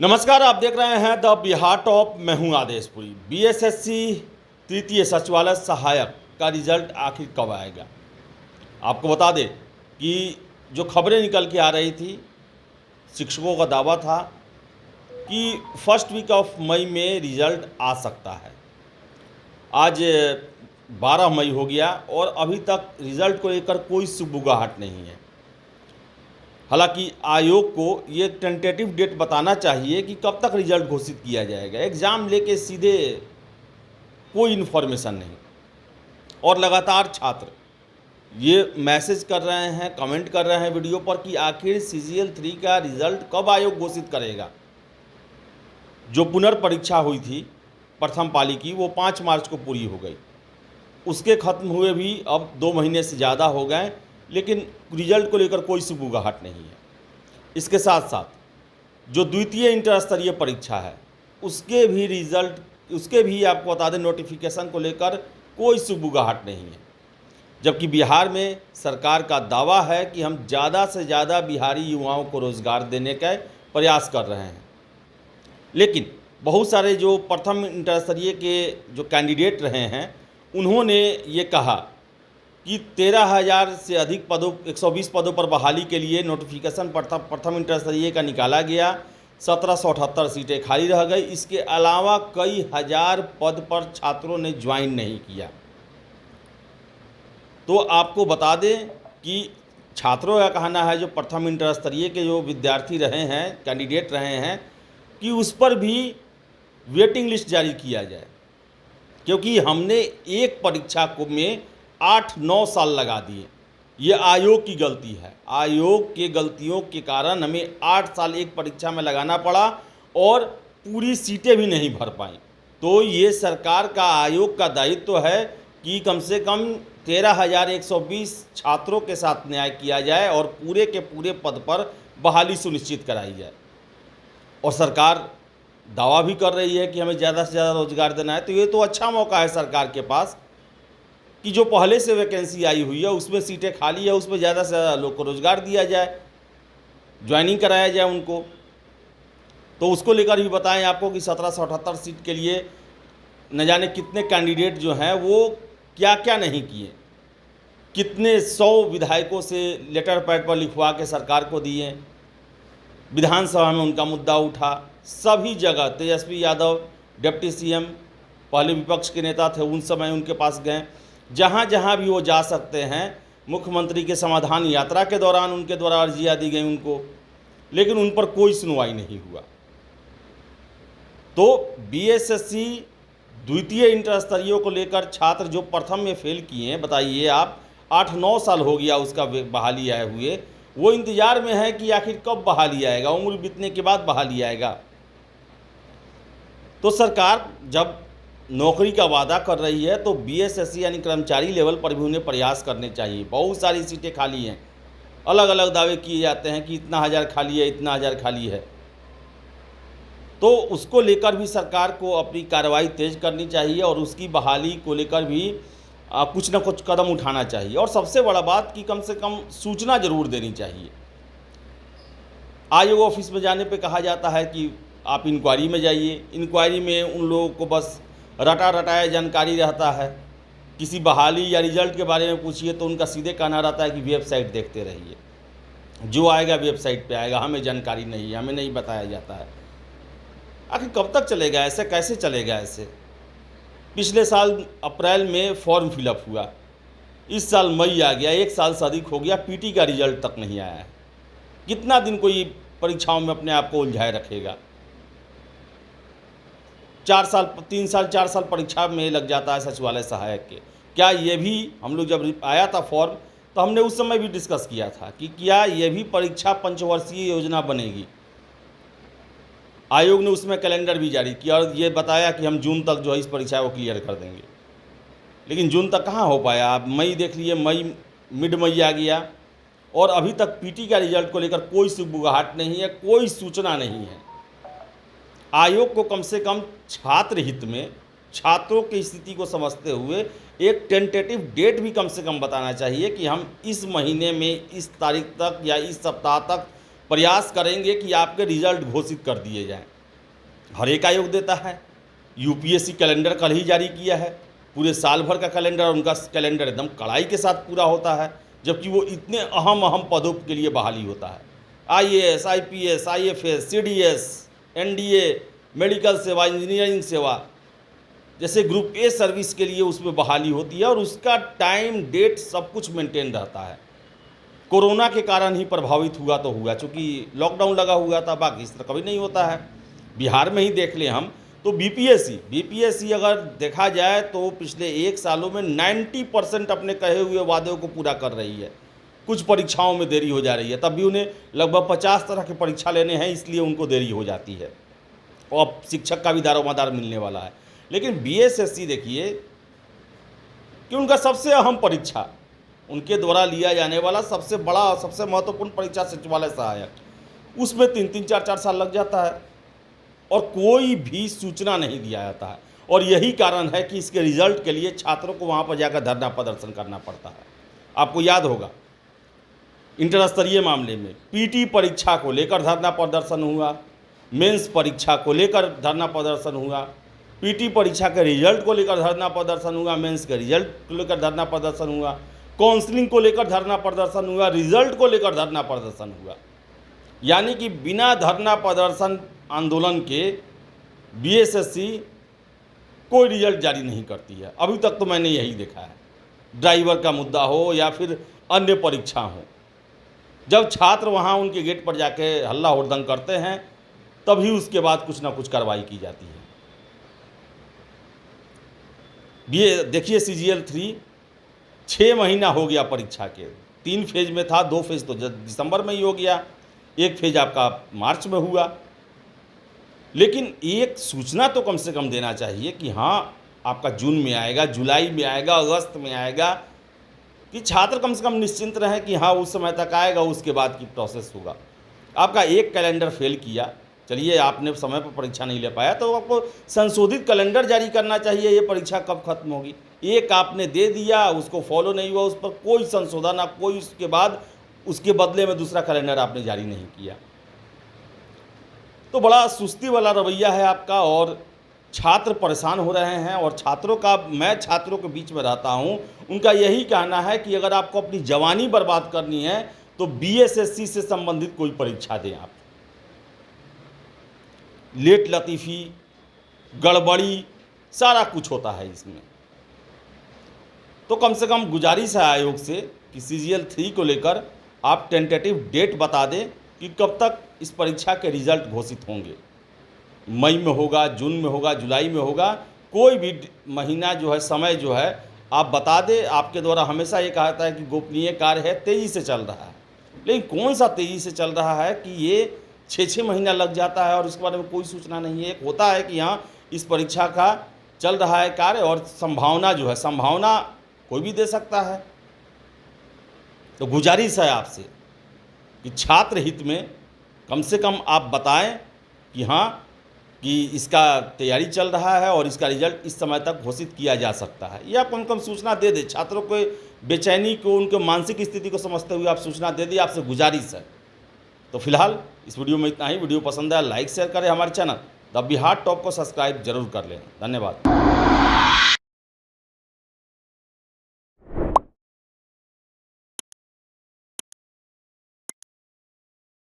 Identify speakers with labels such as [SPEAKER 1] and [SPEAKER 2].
[SPEAKER 1] नमस्कार, आप देख रहे हैं द बिहार टॉप। मैं हूं आदेशपुरी। बीएसएससी तृतीय सचिवालय सहायक का रिजल्ट आखिर कब आएगा? आपको बता दें कि जो खबरें निकल के आ रही थी, शिक्षकों का दावा था कि फर्स्ट वीक ऑफ मई में रिजल्ट आ सकता है। आज 12 मई हो गया और अभी तक रिजल्ट को लेकर कोई सुगबुगाहट नहीं है। हालांकि आयोग को ये टेंटेटिव डेट बताना चाहिए कि कब तक रिजल्ट घोषित किया जाएगा। एग्ज़ाम लेके सीधे कोई इन्फॉर्मेशन नहीं, और लगातार छात्र ये मैसेज कर रहे हैं, कमेंट कर रहे हैं वीडियो पर कि आखिर CGL 3 का रिज़ल्ट कब आयोग घोषित करेगा। जो पुनर्परीक्षा हुई थी प्रथम पाली की, वो 5 मार्च को पूरी हो गई। उसके ख़त्म हुए भी अब 2 महीने से ज़्यादा हो गए, लेकिन रिजल्ट को लेकर कोई सुगबुगाहट नहीं है। इसके साथ साथ जो द्वितीय इंटर स्तरीय परीक्षा है, उसके भी आपको बता दें, नोटिफिकेशन को लेकर कोई सुगबुगाहट नहीं है। जबकि बिहार में सरकार का दावा है कि हम ज़्यादा से ज़्यादा बिहारी युवाओं को रोज़गार देने का प्रयास कर रहे हैं, लेकिन बहुत सारे जो प्रथम इंटर स्तरीय के जो कैंडिडेट रहे हैं, उन्होंने ये कहा कि 13,000 से अधिक पदों 120 पदों पर बहाली के लिए नोटिफिकेशन प्रथम इंटर स्तरीय का निकाला गया। 1778 सीटें खाली रह गई। इसके अलावा कई हजार पद पर छात्रों ने ज्वाइन नहीं किया। तो आपको बता दें कि छात्रों का कहना है, जो प्रथम इंटर स्तरीय के जो विद्यार्थी रहे हैं, कैंडिडेट रहे हैं, कि उस पर भी वेटिंग लिस्ट जारी किया जाए, क्योंकि हमने एक परीक्षा को में 8-9 साल लगा दिए। ये आयोग की गलती है। आयोग के गलतियों के कारण हमें 8 साल एक परीक्षा में लगाना पड़ा और पूरी सीटें भी नहीं भर पाई। तो ये सरकार का, आयोग का दायित्व है कि कम से कम 13,120 छात्रों के साथ न्याय किया जाए और पूरे के पूरे पद पर बहाली सुनिश्चित कराई जाए। और सरकार दावा भी कर रही है कि हमें ज़्यादा से ज़्यादा रोजगार देना है। तो ये तो अच्छा मौका है सरकार के पास कि जो पहले से वैकेंसी आई हुई है, उसमें सीटें खाली है, उसमें ज़्यादा से ज़्यादा लोग को रोज़गार दिया जाए, ज्वाइनिंग कराया जाए उनको। तो उसको लेकर भी बताएं आपको कि 1778 सीट के लिए न जाने कितने कैंडिडेट जो हैं वो क्या क्या नहीं किए, कितने 100 विधायकों से लेटर पैड पर लिखवा के सरकार को दिए। विधानसभा में उनका मुद्दा उठा, सभी जगह तेजस्वी यादव डिप्टी CM पहले विपक्ष के नेता थे, उन समय उनके पास गए। जहाँ जहाँ भी वो जा सकते हैं, मुख्यमंत्री के समाधान यात्रा के दौरान उनके द्वारा अर्जियाँ दी गई उनको, लेकिन उन पर कोई सुनवाई नहीं हुआ। तो BSSC द्वितीय इंटर स्तरीय को लेकर छात्र जो प्रथम में फेल किए हैं, बताइए आप, 8-9 साल हो गया उसका बहाली आए हुए, वो इंतजार में है कि आखिर कब बहाली आएगा, उम्र बीतने के बाद बहाली आएगा। तो सरकार जब नौकरी का वादा कर रही है, तो BSSC यानी कर्मचारी लेवल पर भी उन्हें प्रयास करने चाहिए। बहुत सारी सीटें खाली हैं, अलग अलग दावे किए जाते हैं कि इतना हज़ार खाली है, इतना हज़ार खाली है। तो उसको लेकर भी सरकार को अपनी कार्रवाई तेज़ करनी चाहिए और उसकी बहाली को लेकर भी कुछ ना कुछ कदम उठाना चाहिए। और सबसे बड़ा बात कि कम से कम सूचना ज़रूर देनी चाहिए। आयोग ऑफिस में जाने पे कहा जाता है कि आप इंक्वायरी में जाइए। इंक्वायरी में उन लोगों को बस रटाया जानकारी रहता है। किसी बहाली या रिजल्ट के बारे में पूछिए तो उनका सीधे कहना रहता है कि वेबसाइट देखते रहिए, जो आएगा वेबसाइट पे आएगा, हमें जानकारी नहीं है, हमें नहीं बताया जाता है। आखिर कब तक चलेगा ऐसे? कैसे चलेगा ऐसे? पिछले साल अप्रैल में फॉर्म फिलअप हुआ, इस साल मई आ गया, 1 साल से अधिक हो गया, PT का रिजल्ट तक नहीं आया है। कितना दिन कोई परीक्षाओं में अपने आप को उलझाए रखेगा? 3 साल 4 साल परीक्षा में लग जाता है सचिवालय सहायक के। क्या ये भी, हम लोग जब आया था फॉर्म, तो हमने उस समय भी डिस्कस किया था कि क्या ये भी परीक्षा पंचवर्षीय योजना बनेगी। आयोग ने उसमें कैलेंडर भी जारी किया और ये बताया कि हम जून तक जो है इस परीक्षा को क्लियर कर देंगे, लेकिन जून तक कहाँ हो पाया। आप मई देख लिए, मिड मई आ गया और अभी तक PT का रिजल्ट को लेकर कोई सुगबुगाहट नहीं है, कोई सूचना नहीं है। आयोग को कम से कम छात्र हित में, छात्रों की स्थिति को समझते हुए एक टेंटेटिव डेट भी कम से कम बताना चाहिए कि हम इस महीने में, इस तारीख तक या इस सप्ताह तक प्रयास करेंगे कि आपके रिजल्ट घोषित कर दिए जाएं। हर एक आयोग देता है। यूपीएससी कैलेंडर कल ही जारी किया है, पूरे साल भर का कैलेंडर, और उनका कैलेंडर एकदम कड़ाई के साथ पूरा होता है, जबकि वो इतने अहम पदों के लिए बहाली होता है। IAS, IPS, IFS, CDS, NDA, medical सेवा, इंजीनियरिंग सेवा जैसे ग्रुप ए सर्विस के लिए उसमें बहाली होती है, और उसका टाइम डेट सब कुछ मेंटेन रहता है। कोरोना के कारण ही प्रभावित हुआ तो हुआ, चूँकि लॉकडाउन लगा हुआ था, बाकी इस तरह कभी नहीं होता है। बिहार में ही देख लें हम तो बीपीएससी अगर देखा जाए तो पिछले 1 सालों में 90% अपने कहे हुए वादों को पूरा कर रही है। कुछ परीक्षाओं में देरी हो जा रही है, तब भी उन्हें लगभग 50 तरह के परीक्षा लेने हैं, इसलिए उनको देरी हो जाती है, और अब शिक्षक का भी दारोमदार मिलने वाला है। लेकिन बीएसएससी देखिए कि उनका सबसे अहम परीक्षा, उनके द्वारा लिया जाने वाला सबसे बड़ा और सबसे महत्वपूर्ण परीक्षा सचिवालय सहायक, उसमें 3-3, 4-4 साल लग जाता है और कोई भी सूचना नहीं दिया जाता है। और यही कारण है कि इसके रिजल्ट के लिए छात्रों को वहाँ पर जाकर धरना प्रदर्शन करना पड़ता है। आपको याद होगा इंटर स्तरीय मामले में पीटी परीक्षा को लेकर धरना प्रदर्शन हुआ, मेंस परीक्षा को लेकर धरना प्रदर्शन हुआ, पीटी परीक्षा के रिजल्ट को लेकर धरना प्रदर्शन हुआ, मेंस के रिजल्ट को लेकर धरना प्रदर्शन हुआ, काउंसलिंग को लेकर धरना प्रदर्शन हुआ, रिजल्ट को लेकर धरना प्रदर्शन हुआ। यानी कि बिना धरना प्रदर्शन आंदोलन के बीएसएससी कोई रिजल्ट जारी नहीं करती है। अभी तक तो मैंने यही देखा है, ड्राइवर का मुद्दा हो या फिर अन्य परीक्षा हो, जब छात्र वहाँ उनके गेट पर जाके हल्ला हुड़दंग करते हैं तभी उसके बाद कुछ ना कुछ कार्रवाई की जाती है। ये देखिए CGL 3 6 महीना हो गया परीक्षा के, 3 फेज में था, 2 फेज तो दिसंबर में ही हो गया, 1 फेज आपका मार्च में हुआ। लेकिन एक सूचना तो कम से कम देना चाहिए कि हाँ आपका जून में आएगा, जुलाई में आएगा, अगस्त में आएगा, कि छात्र कम से कम निश्चिंत रहें कि हाँ उस समय तक आएगा, उसके बाद की प्रोसेस होगा। आपका एक कैलेंडर फेल किया, चलिए आपने समय पर परीक्षा नहीं ले पाया, तो आपको संशोधित कैलेंडर जारी करना चाहिए, ये परीक्षा कब खत्म होगी। एक आपने दे दिया, उसको फॉलो नहीं हुआ, उस पर कोई संशोधन ना कोई, उसके बाद उसके बदले में दूसरा कैलेंडर आपने जारी नहीं किया, तो बड़ा सुस्ती वाला रवैया है आपका, और छात्र परेशान हो रहे हैं। और छात्रों का, मैं छात्रों के बीच में रहता हूं, उनका यही कहना है कि अगर आपको अपनी जवानी बर्बाद करनी है तो बीएसएससी से संबंधित कोई परीक्षा दें आप। लेट लतीफ़ी, गड़बड़ी, सारा कुछ होता है इसमें। तो कम से कम गुजारिश है आयोग से कि CGL 3 को लेकर आप टेंटेटिव डेट बता दें कि कब तक इस परीक्षा के रिजल्ट घोषित होंगे। मई में होगा, जून में होगा, जुलाई में होगा, कोई भी महीना जो है, समय जो है आप बता दें। आपके द्वारा हमेशा ये कहा जाता है कि गोपनीय कार्य है, तेज़ी से चल रहा है, लेकिन कौन सा तेज़ी से चल रहा है कि ये 6-6 महीना लग जाता है और इसके बारे में कोई सूचना नहीं है। एक होता है कि हाँ इस परीक्षा का चल रहा है कार्य, और संभावना जो है, संभावना कोई भी दे सकता है। तो गुजारिश है आपसे कि छात्र हित में कम से कम आप बताएं कि हाँ कि इसका तैयारी चल रहा है और इसका रिजल्ट इस समय तक घोषित किया जा सकता है। यह आप कम से कम सूचना दे दें, छात्रों को बेचैनी को, उनके मानसिक स्थिति को समझते हुए आप सूचना दे दें, आपसे गुजारिश है। तो फिलहाल इस वीडियो में इतना ही। वीडियो पसंद आया लाइक शेयर करें, हमारे चैनल द बिहार टॉप को सब्सक्राइब जरूर कर लें। धन्यवाद।